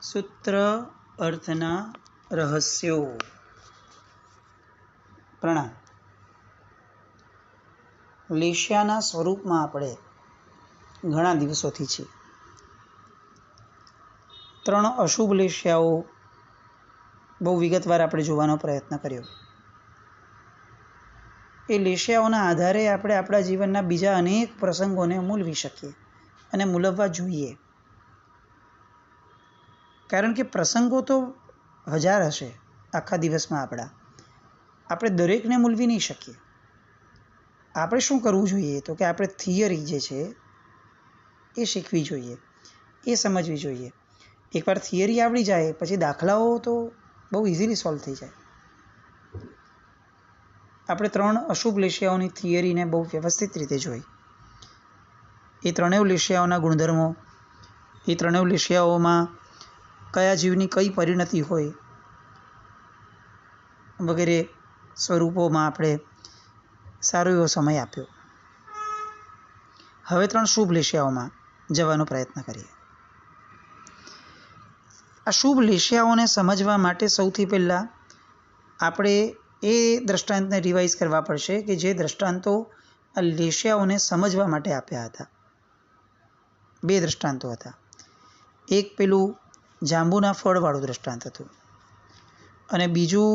સૂત્ર અર્થના રહસ્યો. પ્રણામ. લેશિયાના સ્વરૂપમાં આપણે ઘણા દિવસોથી છીએ. 3 અશુભ લેશિયાઓ બહુ વિગતવાર આપણે જોવાનો પ્રયત્ન કર્યો. એ લેશિયાઓના આધારે આપણે આપણા જીવનના બીજા અનેક પ્રસંગોને મૂલવી શકીએ અને મૂલવવા જોઈએ. કારણ કે પ્રસંગો તો 1000 હશે આખા દિવસમાં. આપણે દરેકને મૂલવી નહીં શકીએ. આપણે શું કરવું જોઈએ તો કે આપણે થિયરી જે છે એ શીખવી જોઈએ, એ સમજવી જોઈએ. એકવાર થિયરી આવડી જાય પછી દાખલાઓ તો બહુ ઇઝીલી સોલ્વ થઈ જાય. આપણે 3 અશુભ લેશિયાઓની થિયરીને બહુ વ્યવસ્થિત રીતે જોઈ. એ 3 લેશિયાઓના ગુણધર્મો, એ 3 લેશિયાઓમાં કયા જીવની કઈ પરિણતિ હોય વગેરે સ્વરૂપોમાં આપણે સારો એવો સમય આપ્યો. હવે 3 શુભ લેશિયાઓમાં જવાનો પ્રયત્ન કરીએ. આ શુભ લેશિયાઓને સમજવા માટે સૌથી પહેલાં આપણે એ દ્રષ્ટાંતને રિવાઇઝ કરવા પડશે કે જે દ્રષ્ટાંતો આ લેશિયાઓને સમજવા માટે આપ્યા હતા. 2 દ્રષ્ટાંતો હતા. એક પેલું જાંબુના ફળવાળું દ્રષ્ટાંત હતું અને બીજું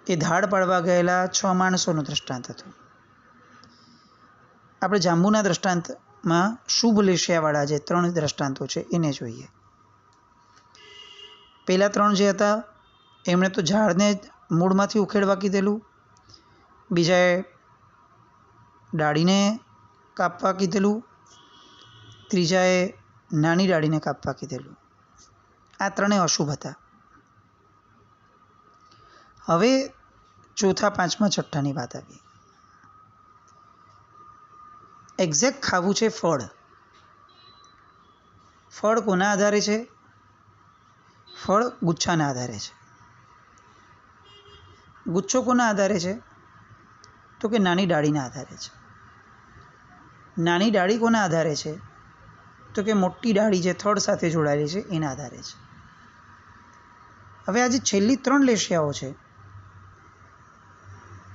એ ધાડ પાડવા ગયેલા 6 માણસોનું દ્રષ્ટાંત હતું. આપણે જાંબુના દ્રષ્ટાંતમાં શુભ લેશિયાવાળા જે 3 દ્રષ્ટાંતો છે એને જોઈએ. પહેલાં 3 જે હતા એમણે તો ઝાડને મૂળમાંથી ઉખેડવા કીધેલું, બીજાએ ડાળીને કાપવા કીધેલું, ત્રીજાએ નાની ડાળીને કાપવા કીધેલું. આ 3 અશુભ હતા. હવે ચોથા, 5મા, 6ઠ્ઠાની વાત આવી. એક્ઝેક્ટ ખાવું છે ફળ. ફળ કોના આધારે છે? ફળ ગુચ્છાના આધારે છે. ગુચ્છો કોના આધારે છે? તો કે નાની ડાળીના આધારે છે. નાની ડાળી કોના આધારે છે? તો કે મોટી ડાળી જે થડ સાથે જોડાયેલી છે એના આધારે છે. હવે આ જે છેલ્લી 3 લેશિયાઓ છે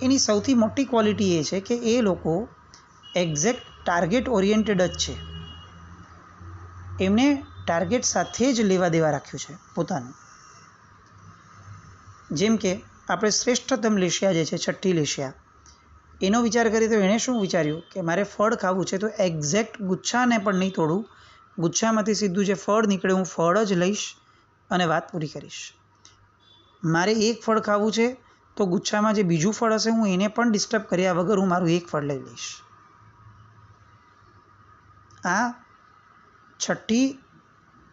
એની સૌથી મોટી ક્વોલિટી એ છે કે એ લોકો એક્ઝેક્ટ ટાર્ગેટ ઓરિએન્ટેડ જ છે. એમને ટાર્ગેટ સાથે જ લેવા દેવા રાખ્યું છે પોતાનું. જેમ કે આપણે શ્રેષ્ઠતમ લેશિયા જે છે, 6ઠ્ઠી લેશિયા, એનો વિચાર કરીએ તો એણે શું વિચાર્યું કે મારે ફળ ખાવું છે તો એક્ઝેક્ટ ગુચ્છાને પણ નહીં તોડું, ગુચ્છામાંથી સીધું જે ફળ નીકળે હું ફળ જ લઈશ અને વાત પૂરી કરીશ. મારે એક ફળ ખાવું છે તો ગુચ્છામાં જે બીજું ફળ હશે હું એને પણ ડિસ્ટર્બ કર્યા વગર હું મારું એક ફળ લઈ લઈશ. આ 6ઠ્ઠી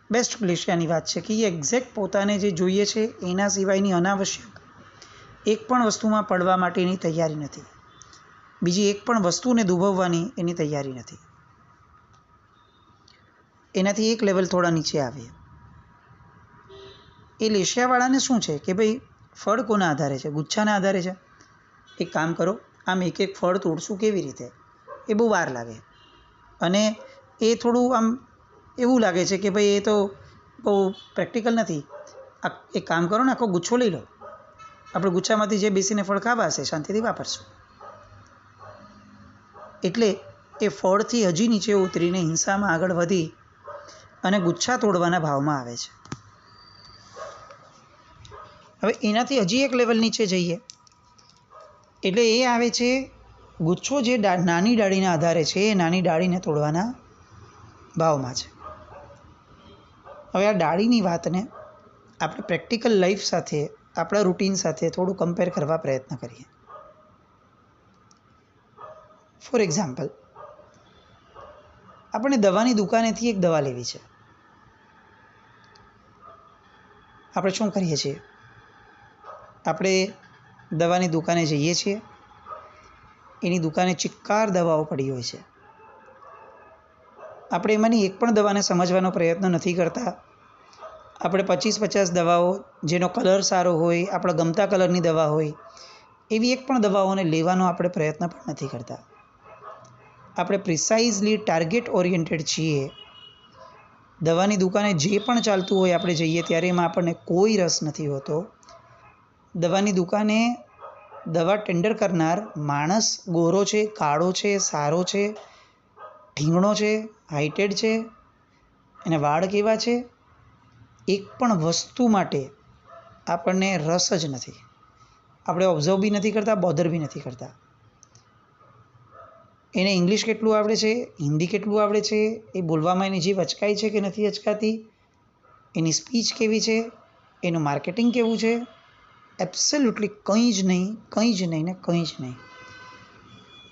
બેસ્ટ લેશિયાની વાત છે કે એ એક્ઝેક્ટ પોતાને જે જોઈએ છે એના સિવાયની અનાવશ્યક એક પણ વસ્તુમાં પડવા માટેની તૈયારી નથી. બીજી એક પણ વસ્તુને દુભવવાની એની તૈયારી નથી. એનાથી એક લેવલ થોડા નીચે આવે. એ લેશિયાવાળાને શું છે કે ભાઈ ફળ કોના આધારે છે? ગુચ્છાના આધારે છે. એક કામ કરો, આમ એક ફળ તોડશું કેવી રીતે? એ બહુ વાર લાગે અને એ થોડું આમ એવું લાગે છે કે ભાઈ એ તો બહુ પ્રેક્ટિકલ નથી. એક કામ કરો ને, આખો ગુચ્છો લઈ લો. આપણે ગુચ્છામાંથી જે બેસીને ફળ ખાવા હશે શાંતિથી વાપરશું. એટલે એ ફળથી હજી નીચે ઉતરીને હિંસામાં આગળ વધી અને ગુચ્છા તોડવાના ભાવમાં આવે છે. હવે એનાથી હજી એક લેવલ નીચે જઈએ એટલે એ આવે છે ગુચ્છો જે નાની ડાળીના આધારે છે એ નાની ડાળીને તોડવાના ભાવમાં છે. હવે આ ડાળીની વાતને આપણે પ્રેક્ટિકલ લાઈફ સાથે, આપણા રૂટીન સાથે થોડું કમ્પેર કરવા પ્રયત્ન કરીએ. ફોર એક્ઝામ્પલ, આપણે દવાની દુકાનેથી એક દવા લેવી છે. આપણે શું કરીએ છીએ? આપણે દવાની દુકાને જઈએ છીએ. એની દુકાને ચિક્કાર દવાઓ પડી હોય છે. આપણે એમાંની એક પણ દવાને સમજવાનો પ્રયત્ન નથી કરતા. આપણે 25-50 દવાઓ જેનો કલર સારો હોય, આપણા ગમતા કલરની દવા હોય એવી એક પણ દવાઓને લેવાનો આપણે પ્રયત્ન પણ નથી કરતા. આપણે પ્રિસાઇઝલી ટાર્ગેટ ઓરિએન્ટેડ છીએ દવાની દુકાને જે પણ ચાલતું હોય આપણે જઈએ ત્યારે એમાં આપણને કોઈ રસ નથી હોતો. દવાની દુકાને દવા ટેન્ડર કરનાર માણસ ગોરો છે, કાળો છે, સારો છે, ઢીંગણો છે, હાઇટેડ છે, એના વાળ કેવા છે, એક પણ વસ્તુ માટે આપણને રસ જ નથી. આપણે ઓબ્ઝર્વ બી નથી કરતા, બોધર બી નથી કરતા. એને ઇંગ્લિશ કેટલું આવડે છે, હિન્દી કેટલું આવડે છે, એ બોલવામાં એની જીભ અચકાય છે કે નથી અચકાતી, એની સ્પીચ કેવી છે, એનું માર્કેટિંગ કેવું છે, એબ્સોલ્યુટલી કંઈ જ નહીં, કંઈ જ નહીં ને કંઈ જ નહીં.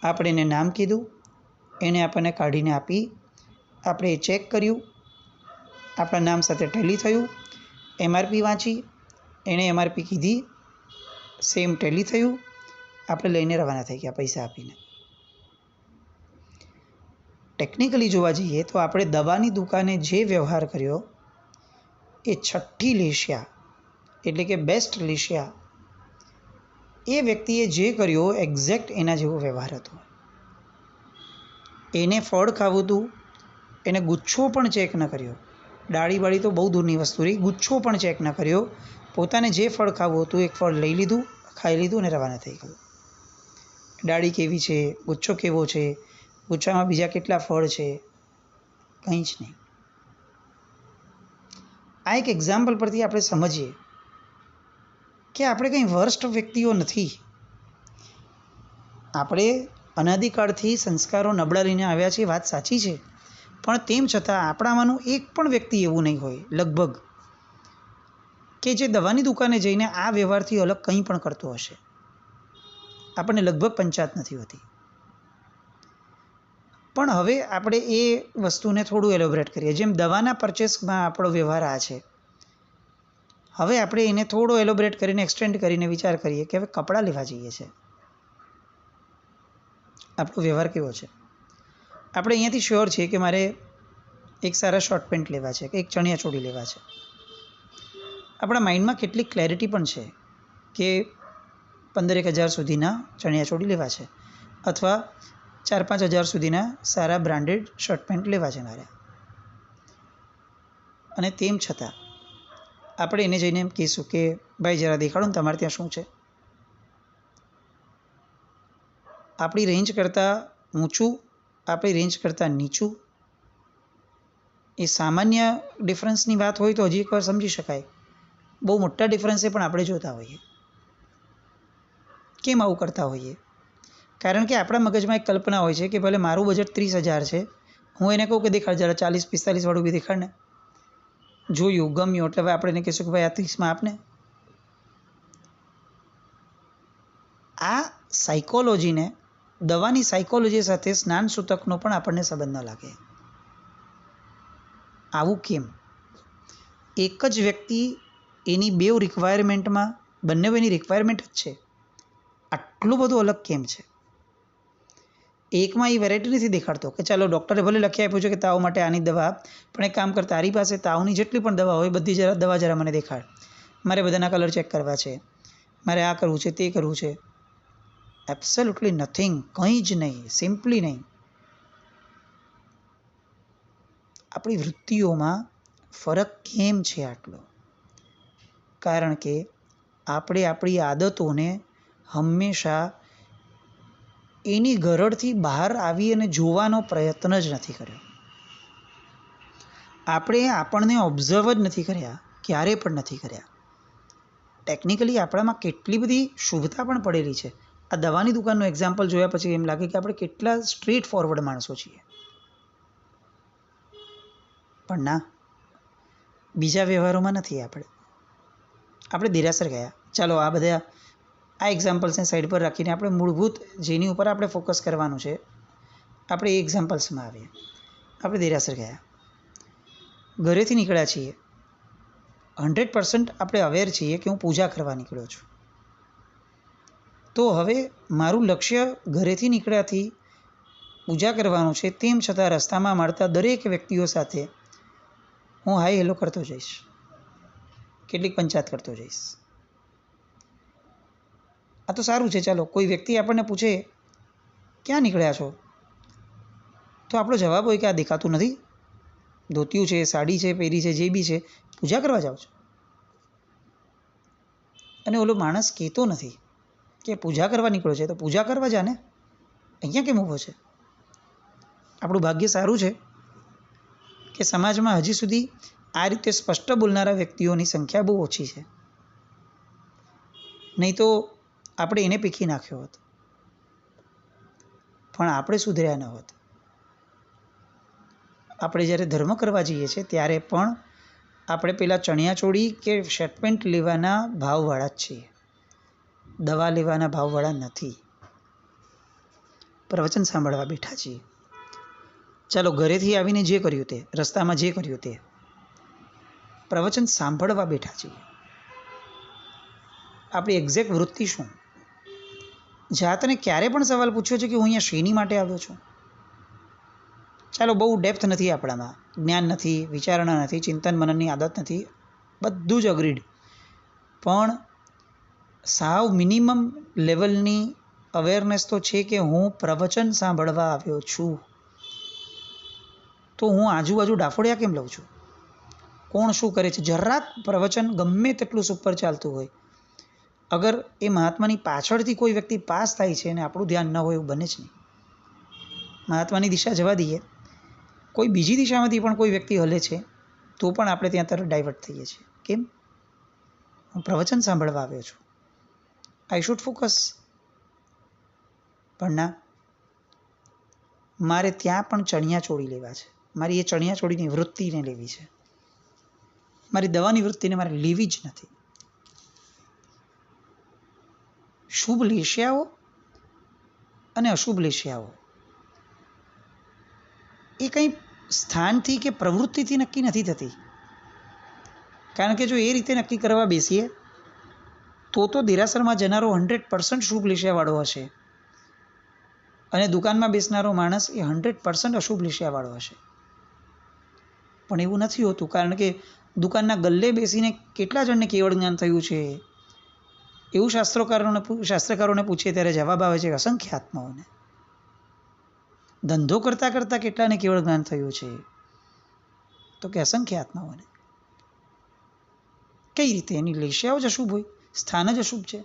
આપણે એને નામ કીધું, એને આપણને કાઢીને આપી, આપણે એ ચેક કર્યું, આપણા નામ સાથે ટેલી થયું, MRP વાંચી, એણે MRP કીધી, સેમ ટેલી થયું, આપણે લઈને રવાના થઈ ગયા પૈસા આપીને. ટેકનિકલી જોવા જઈએ તો આપણે દવાની દુકાને જે વ્યવહાર કર્યો એ છઠ્ઠી લેશિયા એટલે કે બેસ્ટ લેશિયા એ વ્યક્તિએ જે કર્યો એક્ઝેક્ટ એના જેવો વ્યવહાર હતો. એને ફળ ખાવું હતું, એને ગુચ્છો પણ ચેક ન કર્યો. ડાળી બાળી તો બહુ દૂરની વસ્તુ રહી, ગુચ્છો પણ ચેક ન કર્યો. પોતાને જે ફળ ખાવું હતું એક ફળ લઈ લીધું, ખાઈ લીધું અને રવાના થઈ ગયું. ડાળી કેવી છે, ગુચ્છો કેવો છે, ગુચ્છામાં બીજા કેટલા ફળ છે, કંઈ જ નહીં. આ એક એક્ઝામ્પલ પરથી આપણે સમજીએ કે આપણે કંઈ વર્સ્ટ વ્યક્તિઓ નથી. આપણે અનાદિકાળથી સંસ્કારો નબળા લઈને આવ્યા છીએ, વાત સાચી છે, પણ તેમ છતાં આપણામાંનું એક પણ વ્યક્તિ એવું નહીં હોય લગભગ કે જે દવાની દુકાને જઈને આ વ્યવહારથી અલગ કંઈ પણ કરતો હશે. આપણને લગભગ પંચાત નથી હોતી. પણ હવે આપણે એ વસ્તુને થોડું એલોબરેટ કરીએ. જેમ દવાના પરચેસમાં આપણો વ્યવહાર આ છે, હવે આપણે એને થોડો એલોબરેટ કરીને એક્સટેન્ડ કરીને વિચાર કરીએ કે હવે કપડાં લેવા જઈએ છીએ, આપણો વ્યવહાર કેવો છે. આપણે અહીંયાથી શ્યોર છીએ કે મારે એક સારા શોર્ટ પેન્ટ લેવા છે કે એક ચણિયા ચોળી લેવા છે. આપણા માઇન્ડમાં કેટલીક ક્લેરિટી પણ છે કે 15,000 સુધીના ચણિયા ચોળી લેવા છે અથવા 4-5 હજાર સુધીના સારા બ્રાન્ડેડ શર્ટ પેન્ટ લેવા છે મારે. અને તેમ છતાં આપણે એને જઈને એમ કહીશું કે ભાઈ જરા દેખાડો ને તમારે ત્યાં શું છે. આપણી રેન્જ કરતાં ઊંચું, આપણી રેન્જ કરતાં નીચું, એ સામાન્ય ડિફરન્સની વાત હોય તો હજી એકવાર સમજી શકાય. બહુ મોટા ડિફરન્સે પણ આપણે જોતા હોઈએ. કેમ આવું કરતા હોઈએ? કારણ કે આપણા મગજમાં એક કલ્પના હોય છે કે ભલે મારું બજેટ 30,000 છે, હું એને કહું કે દેખાડ જરા 40-45 વાળું બી દેખાડ ને. જોયું, ગમ્યું એટલે હવે આપણે એને કહીશું કે ભાઈ આ 30માં આપને. આ સાયકોલોજીને દવાની સાયકોલોજી સાથે સ્નાન સૂતકનો પણ આપણને સંબંધ ન લાગે. આવું કેમ? એક જ વ્યક્તિ એની બેવ રિક્વાયરમેન્ટમાં બંને એની રિક્વાયરમેન્ટ જ છે, આટલું બધું અલગ કેમ છે? એકમાં એ વેરાયટી નથી દેખાડતો કે ચાલો ડૉક્ટરે ભલે લખી આપ્યું છે કે તાવ માટે આની દવા, પણ એક કામ કર, તારી પાસે તાવની જેટલી પણ દવા હોય બધી દવા જરા મને દેખાડ, મારે બધાના કલર ચેક કરવા છે, મારે આ કરવું છે, તે કરવું છે. એબ્સોલ્યુટલી નથિંગ, કંઈ જ નહીં, સિમ્પલી નહીં. આપણી વૃત્તિઓમાં ફરક કેમ છે આટલો? કારણ કે આપણે આપણી આદતોને હંમેશા એની ગરડથી બહાર આવી અને જોવાનો પ્રયત્ન જ નથી કર્યો. આપણે આપણને ઓબ્ઝર્વ જ નથી કર્યા, ક્યારે પણ નથી કર્યા. ટેકનિકલી આપણામાં કેટલી બધી શુભતા પણ પડેલી છે. આ દવાની દુકાનનું એક્ઝામ્પલ જોયા પછી એમ લાગે કે આપણે કેટલા સ્ટ્રેટ ફોરવર્ડ માણસો છીએ. પણ ના, બીજા વ્યવહારોમાં નથી. આપણે દેરાસર ગયા. ચાલો આ બધા આ એક્ઝામ્પલ્સને સાઈડ પર રાખીને આપણે મૂળભૂત જેની ઉપર આપણે ફોકસ કરવાનું છે, આપણે એ એક્ઝામ્પલ્સમાં આવીએ. આપણે દેરાસર ગયા, ઘરેથી નીકળ્યા છીએ, 100% આપણે અવેર છીએ કે હું પૂજા કરવા નીકળ્યો છું. તો હવે મારું લક્ષ્ય ઘરેથી નીકળ્યાથી પૂજા કરવાનું છે, તેમ છતાં રસ્તામાં મળતા દરેક વ્યક્તિઓ સાથે હું હાય હેલો કરતો જઈશ, કેટલીક પંચાયત કરતો જઈશ. આ તો સારું છે. ચાલો કોઈ વ્યક્તિ આપણને પૂછે ક્યાં નીકળ્યા છો, તો આપણો જવાબ હોય કે આ દેખાતું નથી, ધોતિયું છે, સાડી છે પહેરી છે, જે બી છે, પૂજા કરવા જાઓ છો. અને ઓલો માણસ કહેતો નથી કે પૂજા કરવા નીકળ્યો છે, તો પૂજા કરવા જા ને, અહીંયા કેમ ઊભો છે? આપણું ભાગ્ય સારું છે કે સમાજમાં હજી સુધી આ રીતે સ્પષ્ટ બોલનારા વ્યક્તિઓની સંખ્યા બહુ ઓછી છે. નહીં તો આપણે એને પીખી નાખ્યો હોત, પણ આપણે સુધર્યા ન હોત. આપણે જ્યારે ધર્મ કરવા જઈએ છીએ ત્યારે પણ આપણે પેલા ચણિયાચોળી કે શર્ટ પેન્ટ લેવાના ભાવવાળા જ છીએ, દવા લેવાના ભાવવાળા નથી. પ્રવચન સાંભળવા બેઠા છીએ. ચાલો, ઘરેથી આવીને જે કર્યું તે, રસ્તામાં જે કર્યું તે, પ્રવચન સાંભળવા બેઠા છીએ. આપણી એક્ઝેક્ટ વૃત્તિ શું? જાતને ક્યારે પણ સવાલ પૂછ્યો છે કે હું અહીંયા શેની માટે આવ્યો છું? ચાલો, બહુ ડેપ્થ નથી આપણામાં, જ્ઞાન નથી, વિચારણા નથી, ચિંતન મનનની આદત નથી, બધું જ અગ્રીડ. પણ સાવ મિનિમમ લેવલની અવેરનેસ તો છે કે હું પ્રવચન સાંભળવા આવ્યો છું. તો હું આજુબાજુ ડાફોડિયા કેમ લઉં છું? કોણ શું કરે છે? જરાક પ્રવચન ગમે તેટલું સુપર ચાલતું હોય, અગર એ મહાત્માની પાછળથી કોઈ વ્યક્તિ પાસ થાય છે અને આપણું ધ્યાન ન હોય, એવું બને જ નહીં. મહાત્માની દિશા જવા દઈએ, કોઈ બીજી દિશામાંથી પણ કોઈ વ્યક્તિ હલે છે તો પણ આપણે ત્યાં તરત ડાયવર્ટ થઈએ છીએ. કેમ? હું પ્રવચન સાંભળવા આવ્યો છું, આઈ શુડ ફોકસ. પણ ના, મારે ત્યાં પણ ચણિયાચોળી લેવા છે. મારી એ ચણિયાચોળીની વૃત્તિને લેવી છે. મારી દવાની વૃત્તિને મારે લેવી જ નથી. શુભ લેશિયાઓ અને અશુભ લેશિયાઓ એ કંઈ સ્થાનથી કે પ્રવૃત્તિથી નક્કી નથી થતી. કારણ કે જો એ રીતે નક્કી કરવા બેસીએ તો દેરાસરમાં જનારો 100% શુભ લેશિયાવાળો હશે અને દુકાનમાં બેસનારો માણસ એ 100% અશુભ લેશિયાવાળો હશે. પણ એવું નથી હોતું, કારણ કે દુકાનના ગલ્લે બેસીને કેટલા જણને કેવળ જ્ઞાન થયું છે એવું શાસ્ત્રકારોને પૂછીએ ત્યારે જવાબ આવે છે કે અસંખ્ય આત્માઓને. ધંધો કરતાં કરતાં કેટલાને કેવળ જ્ઞાન થયું છે? તો કે અસંખ્ય આત્માઓને. કઈ રીતે? એની લેશિયાઓ જ અશુભ હોય, સ્થાન જ અશુભ છે?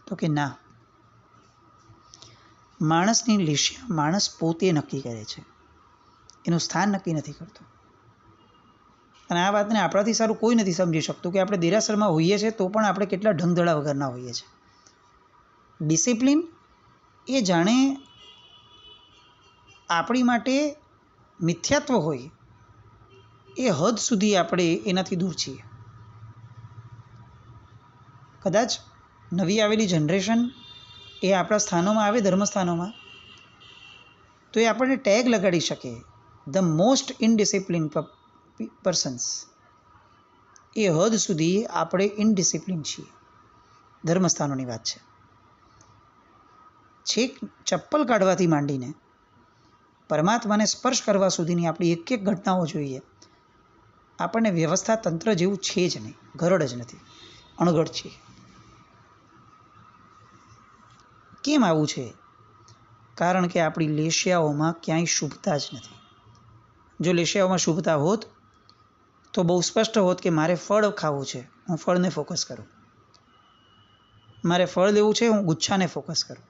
તો કે ના, માણસની લેશિયા માણસ પોતે નક્કી કરે છે, એનું સ્થાન નક્કી નથી કરતું. અને આ વાતને આપણાથી સારું કોઈ નથી સમજી શકતું કે આપણે દેરાસરમાં હોઈએ છીએ તો પણ આપણે કેટલા ઢંગધડા વગરના હોઈએ છીએ. ડિસિપ્લિન એ જાણે આપણી માટે મિથ્યાત્વ હોય એ હદ સુધી આપણે એનાથી દૂર છીએ. કદાચ નવી આવેલી જનરેશન એ આપણા સ્થાનોમાં આવે, ધર્મસ્થાનોમાં, તો એ આપણને ટેગ લગાડી શકે, ધ મોસ્ટ ઇનડિસિપ્લિન પર્સન્સ. એ હદ સુધી આપણે ઇનડિસિપ્લિન છીએ. ધર્મસ્થાનોની વાત છે. છેક ચપ્પલ કાઢવાથી માંડીને પરમાત્માને સ્પર્શ કરવા સુધીની આપણી એક એક ઘટનાઓ જોઈએ, આપણને વ્યવસ્થા તંત્ર જેવું છે જ નહીં, ગરડ જ નથી, અણઘડ છે. કેમ આવું છે? કારણ કે આપણી લેશિયાઓમાં ક્યાંય શુભતા જ નથી. જો લેશિયાઓમાં શુભતા હોત તો બહુ સ્પષ્ટ હોત કે મારે ફળ ખાવું છે, હું ફળને ફોકસ કરું. મારે ફળ લેવું છે, હું ગુચ્છાને ફોકસ કરું.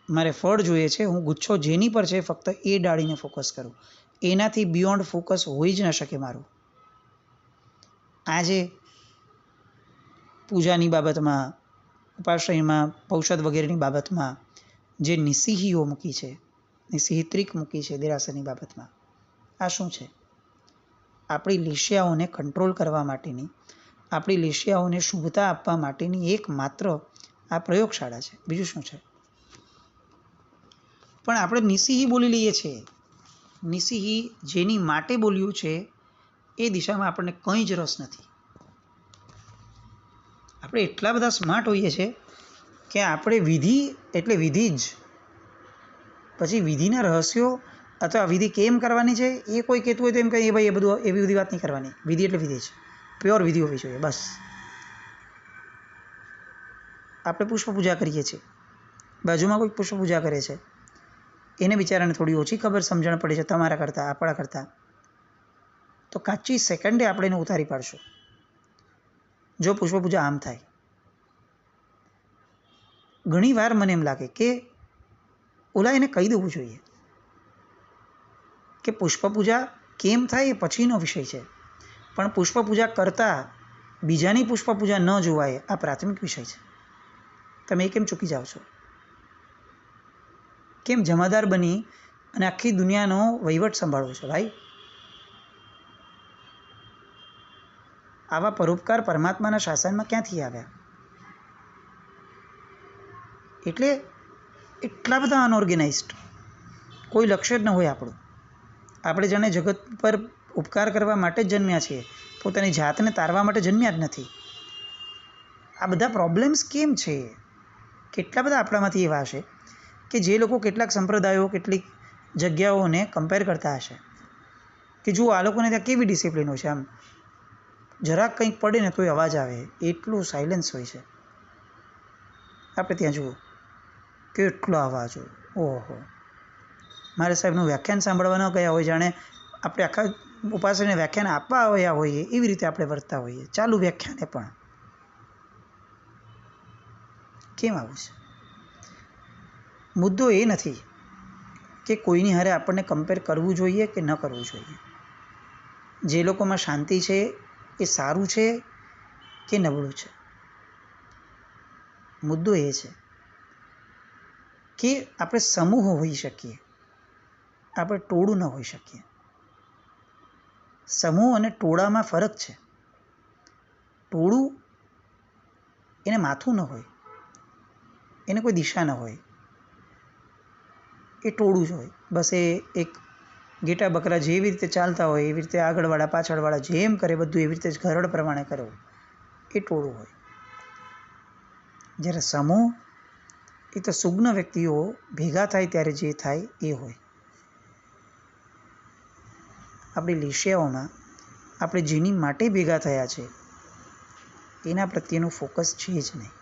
મારે ફળ જોઈએ છે, હું ગુચ્છો જેની પર છે ફક્ત એ ડાળીને ફોકસ કરું. એનાથી બિયોન્ડ ફોકસ હોઈ જ ન શકે મારું. આજે પૂજાની બાબતમાં, ઉપાશ્રયમાં ઔષધ વગેરેની બાબતમાં જે નિસિહીઓ મૂકી છે, નિસિહી ત્રિક મૂકી છે દેરાસરની બાબતમાં, આ શું છે? આપણી લેશિયાઓને કંટ્રોલ કરવા માટેની, આપણી લેશિયાઓને શુભતા આપવા માટેની એકમાત્ર આ પ્રયોગશાળા છે. બીજું શું છે? પણ આપણે નિસિહી બોલી લઈએ છીએ. નિસિહી જેની માટે બોલ્યું છે એ દિશામાં આપણને કંઈ જ રસ નથી. આપણે એટલા બધા સ્માર્ટ હોઈએ છીએ કે આપણે વિધિ એટલે વિધિ જ, પછી વિધિના રહસ્યો અથવા વિધિ કેમ કરવાની છે એ કોઈ કહેતું હોય તો એમ કહીએ ભાઈ એ બધું એવી બધી વાત નહીં કરવાની. વિધિ એટલે વિધિ જ, પ્યોર વિધિ હોવી જોઈએ, બસ. આપણે પુષ્પ પૂજા કરીએ છીએ, બાજુમાં કોઈ પુષ્પ પૂજા કરે છે, એને બિચારાને થોડી ઓછી ખબર સમજણ પડે છે તમારા કરતાં, આપણા કરતાં, તો કાચી સેકન્ડે આપણે એને ઉતારી પાડશું જો પુષ્પપૂજા આમ થાય. ઘણી વાર મને એમ લાગે કે ઓલા એને કહી દેવું જોઈએ કે પુષ્પપૂજા કેમ થાય એ પછીનો વિષય છે, પણ પુષ્પપૂજા કરતાં બીજાની પુષ્પપૂજા ન જોવાય આ પ્રાથમિક વિષય છે. તમે એ કેમ ચૂકી જાઓ છો? કેમ જમાદાર બની અને આખી દુનિયાનો વહીવટ સંભાળવો છો ભાઈ? આવા પરોપકાર પરમાત્માના શાસનમાં ક્યાંથી આવ્યા? એટલે એટલા બધા અનઓર્ગેનાઇઝડ, કોઈ લક્ષ્ય જ ન હોય આપણું. આપણે જાણે જગત પર ઉપકાર કરવા માટે જ જન્મ્યા છીએ, પોતાની જાતને તારવા માટે જન્મ્યા જ નથી. આ બધા પ્રોબ્લેમ્સ કેમ છે? કેટલા બધા આપણામાંથી એવા હશે કે જે લોકો કેટલાક સંપ્રદાયો, કેટલીક જગ્યાઓને કમ્પેર કરતા હશે કે જુઓ આ લોકોને ત્યાં કેવી ડિસિપ્લિન હોય છે, આમ જરાક કંઈક પડે ને તોય અવાજ આવે, એટલું સાયલન્સ હોય છે. આપણે ત્યાં જુઓ કેટલો અવાજ હોય, ઓહો! મારે સાહેબનું વ્યાખ્યાન સાંભળવા ન ગયા હોય, જાણે આપણે આખા ઉપાસને વ્યાખ્યાન આપવા આવ્યા હોઈએ એવી રીતે આપણે વર્તતા હોઈએ, ચાલુ વ્યાખ્યાને પણ. કેમ આવું છે? મુદ્દો એ નથી કે કોઈની હારે આપણને કમ્પેર કરવું જોઈએ કે ન કરવું જોઈએ. જે લોકોમાં શાંતિ છે એ સારું છે કે નબળું છે? મુદ્દો એ છે કે આપણે સમૂહ હોઈ શકીએ, આપણે ટોળું ન હોઈ શકીએ. સમૂહ અને ટોળામાં ફરક છે. ટોળું એને માથું ન હોય, એને કોઈ દિશા ન હોય, એ ટોળું જ હોય. બસ એ એક ઘેટા બકરા જેવી રીતે ચાલતા હોય એવી રીતે આગળવાળા પાછળવાળા જેમ કરે બધું એવી રીતે જ ઘરડ પ્રમાણે કરે, એ ટોળું હોય. જ્યારે સમૂહ એ તો સુજ્ઞ વ્યક્તિઓ ભેગા થાય ત્યારે જે થાય એ હોય. આપણી લેશિયાઓમાં આપણે જેની માટે ભેગા થયા છે એના પ્રત્યેનું ફોકસ છે જ નહીં.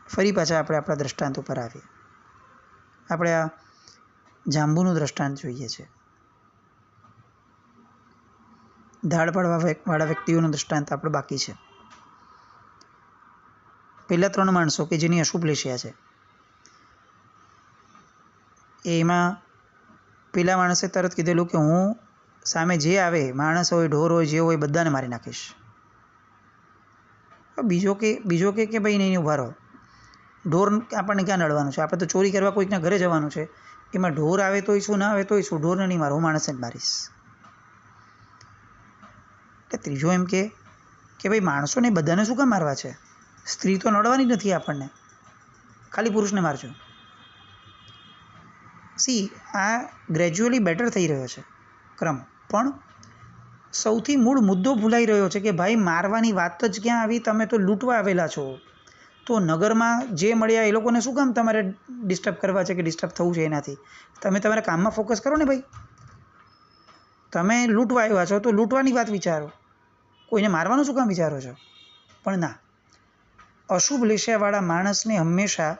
ફરી પાછા આપણે આપણા દ્રષ્ટાંત ઉપર આવીએ. આપણે આ જાંબુનું દ્રષ્ટાંત જોઈએ છે, ધાડ પાડવાવાળા વ્યક્તિઓનું દ્રષ્ટાંત આપણે બાકી છે. પહેલા 3 માણસો કે જેની અશુભ લેશિયા છે, એમાં પેલા માણસે તરત કીધેલું કે હું સામે જે આવે, માણસ હોય, ઢોર હોય, જે હોય, બધાને મારી નાખીશ. બીજો કે ભાઈ નહીં ઊભા રહો, ઢોર આપણને ક્યાં નડવાનું છે? આપણે તો ચોરી કરવા કોઈકના ઘરે જવાનું છે, એમાં ઢોર આવે તોય શું, ના આવે તોય શું, ઢોરને નહીં મારો, હું માણસને જ મારીશ. એટલે ત્રીજો એમ કે ભાઈ માણસોને બધાને શું કામ મારવા છે? સ્ત્રી તો નડવાની નથી આપણને, ખાલી પુરુષને મારજો. આ ગ્રેજ્યુઅલી બેટર થઈ રહ્યો છે ક્રમ, પણ સૌથી મૂળ મુદ્દો ભૂલાઈ રહ્યો છે કે ભાઈ મારવાની વાત જ ક્યાં આવી? તમે તો લૂંટવા આવેલા છો, તો નગરમાં જે મળ્યા એ લોકોને શું કામ તમારે ડિસ્ટર્બ કરવા છે કે ડિસ્ટર્બ થવું છે એનાથી? તમે તમારા કામમાં ફોકસ કરો ને ભાઈ. તમે લૂંટવા આવ્યા છો તો લૂંટવાની વાત વિચારો, કોઈને મારવાનું શું કામ વિચારો છો? પણ ના, અશુભ લેશિયાવાળા માણસને હંમેશા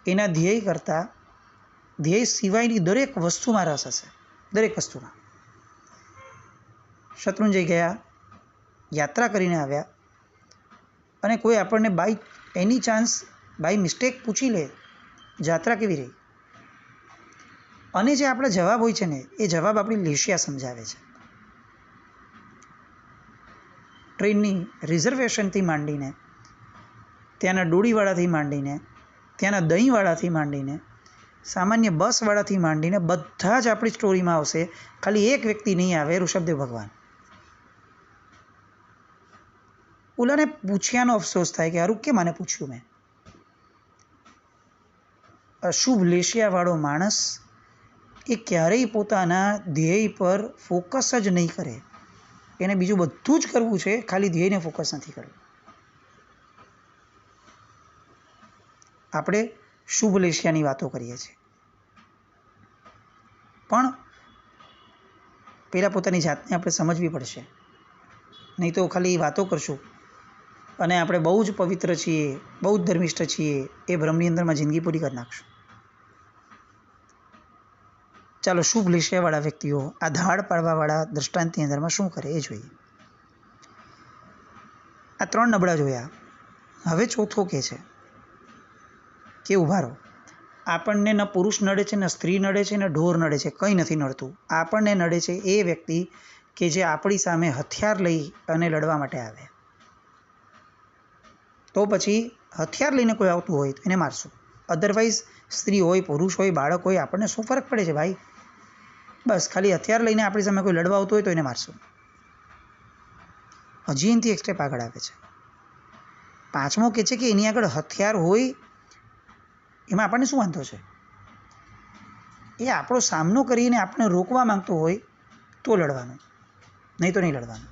એના ધ્યેય કરતાં ધ્યેય સિવાયની દરેક વસ્તુમાં રસ હશે, દરેક વસ્તુમાં. શત્રુંજય ગયા, યાત્રા કરીને આવ્યા, અને કોઈ આપણને by any chance by mistake પૂછી લે યાત્રા કેવી રહી, અને જે આપણા જવાબ હોય છે ને એ જવાબ આપણી લેશિયા સમજાવે છે. ટ્રેનની રિઝર્વેશનથી માંડીને, ત્યાંના ડોળીવાળાથી માંડીને, ત્યાંના દહીંવાળાથી માંડીને, સામાન્ય બસવાળાથી માંડીને બધા જ આપણી સ્ટોરીમાં આવશે. ખાલી એક વ્યક્તિ નહીં આવે, ઋષભદેવ ભગવાન. ઓલાને પૂછ્યાનો અફસોસ થાય કે હારું કેમ આને પૂછ્યું મેં. અશુભ લેશિયાવાળો માણસ એ ક્યારેય પોતાના ધ્યેય પર ફોકસ જ નહીં કરે. એને બીજું બધું જ કરવું છે, ખાલી ધ્યેયને ફોકસ નથી કરવું. આપણે શુભ લેશિયાની વાતો કરીએ છીએ, પણ પહેલાં પોતાની જાતને આપણે સમજવી પડશે. નહીં તો ખાલી વાતો કરશું અને આપણે બહુ જ પવિત્ર છીએ, બહુ જ ધર્મિષ્ઠ છીએ, એ ભ્રમની અંદરમાં જિંદગી પૂરી કરી નાખશું. ચાલો શુભ લેશિયાવાળા વ્યક્તિઓ આ ધાડ પાડવાવાળા દૃષ્ટાંતની અંદરમાં શું કરે એ જોઈએ. આ 3 નબળા જોયા. હવે ચોથો કે છે કે ઊભા રહો. આપણને ન પુરુષ નડે છે, ન સ્ત્રી નડે છે, ન ઢોર નડે છે, કંઈ નથી નડતું. આપણને નડે છે એ વ્યક્તિ કે જે આપણી સામે હથિયાર લઈ અને લડવા માટે આવે. તો પછી હથિયાર લઈને કોઈ આવતું હોય તો એને મારશું. અધરવાઇઝ સ્ત્રી હોય, પુરુષ હોય, બાળક હોય, આપણને શું ફરક પડે છે ભાઈ? બસ ખાલી હથિયાર લઈને આપણી સામે કોઈ લડવા આવતું હોય તો એને મારશું. હજી એનાથી એક સ્ટેપ આગળ આવે છે. 5મો કહે છે કે એની આગળ હથિયાર હોય એમાં આપણને શું વાંધો છે? એ આપણો સામનો કરીને આપણે રોકવા માંગતો હોય તો લડવાનું, નહીં તો નહીં લડવાનું.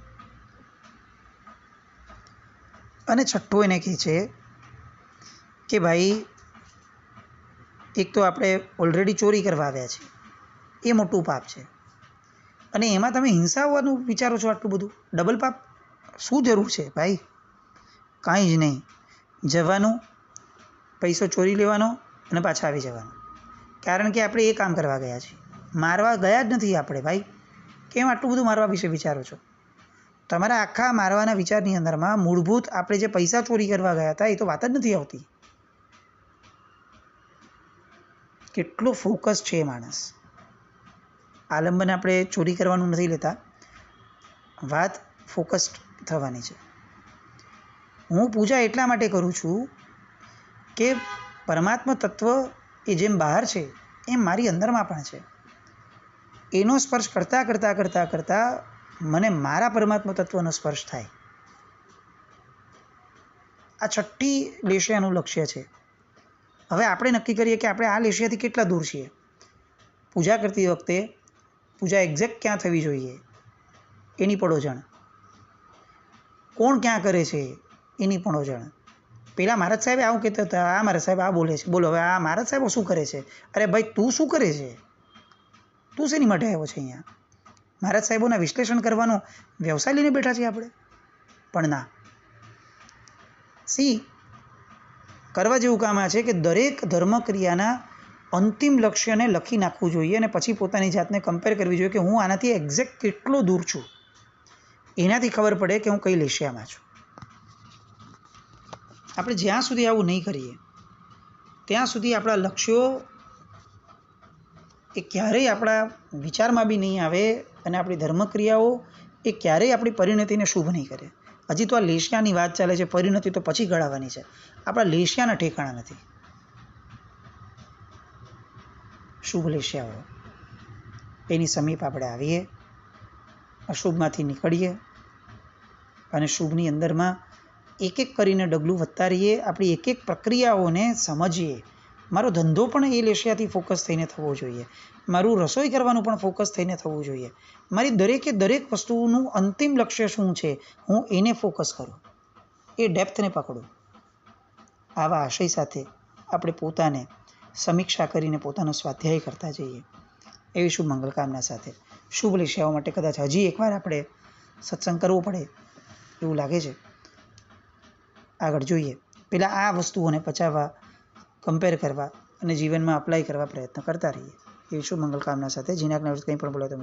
અને 6થો એને કહે છે કે ભાઈ એક તો આપણે ઓલરેડી ચોરી કરવા આવ્યા છીએ, એ મોટું પાપ છે. અને એમાં તમે હિંસા હોવાનું વિચારો છો, આટલું બધું ડબલ પાપ શું જરૂર છે ભાઈ? કાંઈ જ નહીં. જવાનું, પૈસો ચોરી લેવાનો અને પાછા આવી જવાનું. કારણ કે આપણે એ કામ કરવા ગયા છીએ, મારવા ગયા જ નથી આપણે ભાઈ. કેમ આટલું બધું મારવા વિશે વિચારો છો? તમારા આખા મારવાના વિચારની અંદરમાં મૂળભૂત આપણે જે પૈસા ચોરી કરવા ગયા હતા એ તો વાત જ નથી આવતી. કેટલો ફોકસ છે એ માણસ. આલંબન આપણે ચોરી કરવાનું નથી લેતા, વાત ફોકસ્ડ થવાની છે. હું પૂજા એટલા માટે કરું છું કે પરમાત્મા તત્વ એ જેમ બહાર છે એમ મારી અંદરમાં પણ છે. એનો સ્પર્શ કરતાં કરતાં કરતાં કરતાં મને મારા પરમાત્મા તત્વનો સ્પર્શ થાય. આ 6ઠ્ઠી લેશિયાનું લક્ષ્ય છે. હવે આપણે નક્કી કરીએ કે આપણે આ લેશિયાથી કેટલા દૂર છીએ. પૂજા કરતી વખતે પૂજા એક્ઝેક્ટ ક્યાં થવી જોઈએ એની પડોજણ, કોણ ક્યાં કરે છે એની પડોજણ. પેલા મહારાજ સાહેબ આવું કહેતા હતા, આ મહારાજ સાહેબ આ બોલે છે, બોલો હવે આ મહારાજ સાહેબ શું કરે છે? અરે ભાઈ તું શું કરે છે? તું શેની માટે આવ્યો છે અહીંયા? મહારાજ સાહેબોના વિશ્લેષણ કરવાનો વ્યવસાય લઈને બેઠા છીએ આપણે? પણ ના. કરવા જેવું કામ આ છે કે દરેક ધર્મક્રિયાના અંતિમ લક્ષ્યને લખી નાખવું જોઈએ અને પછી પોતાની જાતને કમ્પેર કરવી જોઈએ કે હું આનાથી એક્ઝેક્ટ કેટલો દૂર છું. એનાથી ખબર પડે કે હું કઈ લેશિયામાં છું. આપણે જ્યાં સુધી આવું નહીં કરીએ ત્યાં સુધી આપણા લક્ષ્યો એ ક્યારેય આપણા વિચારમાં બી નહીં આવે અને આપણી ધર્મક્રિયાઓ એ ક્યારેય આપણી પરિણતિને શુભ નહીં કરે. હજી તો આ લેશિયાની વાત ચાલે છે, પરિણતિ તો પછી ઘડાવવાની છે. આપણા લેશિયાના ઠેકાણા નથી. શુભ લેશિયાઓ એની સમીપ આપણે આવીએ, અશુભમાંથી નીકળીએ અને શુભની અંદરમાં એક એક કરીને ડગલું વધતા રહીએ. આપણી એક એક પ્રક્રિયાઓને સમજીએ. મારો ધંધો પણ એ લેશિયાથી ફોકસ થઈને થવો જોઈએ. મારું રસોઈ કરવાનું પણ ફોકસ થઈને થવું જોઈએ. મારી દરેકે દરેક વસ્તુનું અંતિમ લક્ષ્ય શું છે હું એને ફોકસ કરું, એ ડેપ્થને પકડું. આવા આશય સાથે આપણે પોતાને સમીક્ષા કરીને પોતાનો સ્વાધ્યાય કરતા જઈએ એવી શુભ મંગલકામના સાથે શુભ લેશિયાઓ માટે કદાચ હજી એકવાર આપણે સત્સંગ કરવો પડે એવું લાગે છે. આગળ જોઈએ. પહેલાં આ વસ્તુઓને પચાવવા, કમ્પેર કરવા અને જીવનમાં અપ્લાય કરવા પ્રયત્ન કરતા રહીએ એવી શુભ મંગલકામના સાથે. જીનાકના કંઈ પણ બોલાય તો